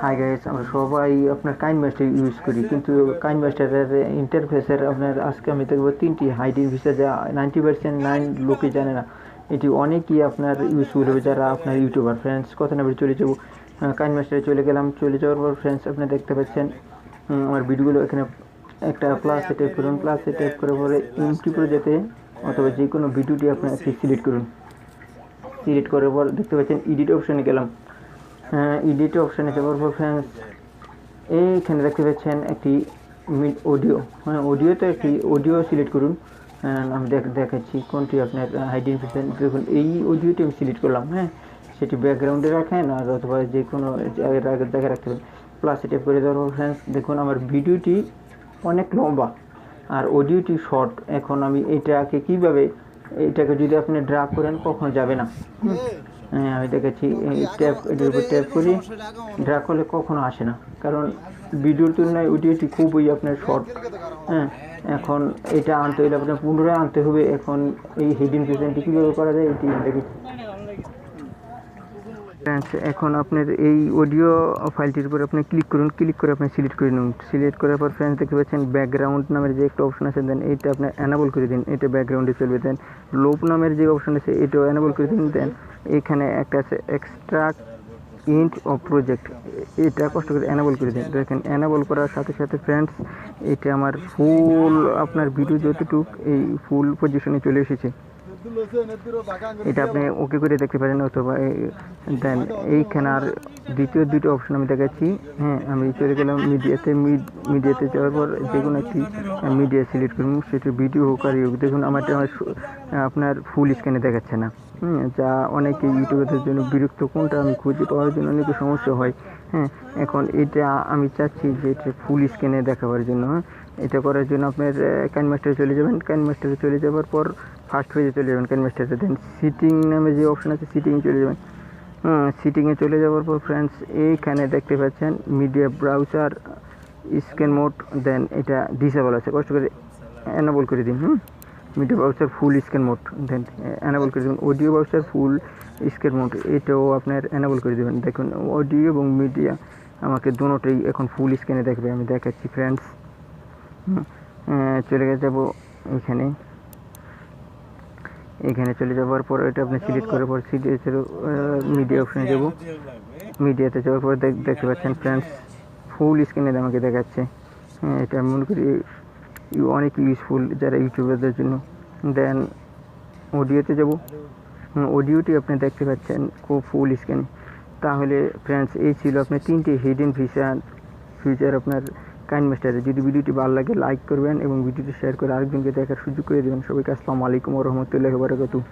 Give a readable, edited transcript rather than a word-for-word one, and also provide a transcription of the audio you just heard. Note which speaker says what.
Speaker 1: Hi guys, আমরা সবাই আপনার কাইনমাস্টার ইউজ করি, কিন্তু কাইনমাস্টারের ইন্টারফেসের আপনার আজকে আমি দেখবো তিনটি হাইডিং ফিচার যা 90% লোকে জানে না। এটি অনেকই আপনার ইউজফুল হবে যারা আপনার ইউটিউবার। ফ্রেন্ডস, কথা না বলে চলে যাবো কাইনমাস্টারে। চলে গেলাম, চলে যাওয়ার পর ফ্রেন্ডস আপনি দেখতে পাচ্ছেন আমার ভিডিওগুলো এখানে একটা প্লাসে টাইপ করুন, প্লাসে টাইপ করার পরে এমটি প্রজেক্টে অথবা যে কোনো ভিডিওটি আপনি একটি সিলেক্ট করুন। সিলেক্ট করার পর দেখতে পাচ্ছেন এডিট অপশানে গেলাম। এডিট অপশানে যাওয়ার পর ফ্রেন্ডস এইখানে দেখতে পাচ্ছেন একটি অডিও, অডিওতে একটি অডিও সিলেক্ট করুন। আমি দেখাচ্ছি কোনটি আপনার হাইডিং ফিচার। দেখুন এই অডিওটি আমি সিলেক্ট করলাম। সেটি ব্যাকগ্রাউন্ডে রাখেন আর অথবা যে কোনো জায়গায় রাখতে পারেন। প্লাসে ট্যাপ করে দেওয়ার পর ফ্রেন্ডস দেখুন আমার ভিডিওটি অনেক লম্বা আর অডিওটি শর্ট। এখন আমি এটাকে এটাকে যদি আপনি ড্রাগ করেন কখনো যাবে না। আমি দেখাচ্ছি, এটার উপর ট্যাপ করি, ড্রাগ করলে কখনো আসে না, কারণ ভিডিওর তুলনায় অডিওটি খুবই আপনার শর্ট। এখন এটা আনতে হলে আপনার পুনরায় আনতে হবে। এখন এই হিডিং ফিচারটি কীভাবে করা যায় এটি দেখেছি। এখন আপনার এই অডিও ফাইলটির উপর আপনি ক্লিক করুন, ক্লিক করে আপনি সিলেক্ট করে নিন। সিলেক্ট করার পর ফ্রেন্ডস দেখতে পাচ্ছেন ব্যাকগ্রাউন্ড নামের যে একটা অপশন আছে, দেন এইটা আপনি অ্যানাবল করে দিন, এটা ব্যাকগ্রাউন্ডে চলবে। দেন লোপ নামের যে অপশন আছে এটাও অ্যানাবল করে দিন। দেন এখানে একটা আছে এক্সট্রাক্ট ইন্ট অফ প্রজেক্ট, এটা কষ্ট করে অ্যানাবল করে দিন। দেখেন অ্যানাবল করার সাথে সাথে ফ্রেন্ডস এটা আমার ফুল আপনার ভিডিও যতটুক এই ফুল পজিশনে চলে এসেছে। এটা আপনি ওকে করে দেখতে পারেন অথবা দেন এইখানে আর দ্বিতীয় দুটো অপশন আমি দেখাচ্ছি। আমি চলে গেলাম মিডিয়াতে যাওয়ার পর যে কোনো একটি মিডিয়া সিলেক্ট করুন, সেটি ভিডিও হোক আর হোক। দেখুন আমারটা আপনার ফুল স্ক্রিনে দেখাচ্ছে না, যা অনেকে ইউটিউবারদের জন্য বিরক্ত। কোনটা আমি খুঁজে পাওয়ার জন্য অনেক সমস্যা হয়। এখন এটা আমি চাচ্ছি যে এটা ফুল স্ক্রিনে দেখাবার জন্য। এটা করার জন্য আপনার কাইনমাস্টারে চলে যাবেন। কাইনমাস্টারে চলে যাওয়ার পর ফার্স্ট পেজে চলে যাবেন কাইনমাস্টারে। দেন সিটিং নামে যে অপশন আছে সিটিংয়ে চলে যাবেন। সিটিংয়ে চলে যাওয়ার পর ফ্রেন্ডস এইখানে দেখতে পাচ্ছেন মিডিয়া ব্রাউজার স্ক্যান মোড, দেন এটা ডিসেবল আছে, কষ্ট করে অ্যানাবল করে দিন। মিডিয়া ব্রাউজার ফুল স্ক্যান মোড, দেন অ্যানাবল করে দেবেন। অডিও ব্রাউজার ফুল স্ক্যান মোড, এটাও আপনার অ্যানাবল করে দেবেন। দেখুন অডিও এবং মিডিয়া আমাকে দুটোই এখন ফুল স্ক্যানে দেখবে। আমি দেখাচ্ছি ফ্রেন্ডস। চলে যাবো এখানে চলে যাওয়ার পর এটা আপনি সিলেক্ট করার পর মিডিয়া অপশানে যাব। মিডিয়াতে যাওয়ার পর দেখতে পাচ্ছেন ফ্রেন্ডস ফুল স্ক্রিনে আমাকে দেখাচ্ছে। এটা আমি মনে করি অনেক ইউজফুল যারা ইউটিউবারদের জন্য। দেন অডিওতে যাব, অডিওটি আপনি দেখতে পাচ্ছেন খুব ফুল স্ক্রিনে। তাহলে ফ্রেন্ডস এই ছিল আপনার তিনটি হিডেন ফিচার আপনার কাইনমাস্টারে। যদি ভিডিওটি ভালো লাগে লাইক করবেন এবং ভিডিওটি শেয়ার করে আরেকজনকে দেখার সুযোগ করে দেবেন। সবাইকে আসসালামু আলাইকুম ওয়া রাহমাতুল্লাহি ওয়া বারাকাতুহু।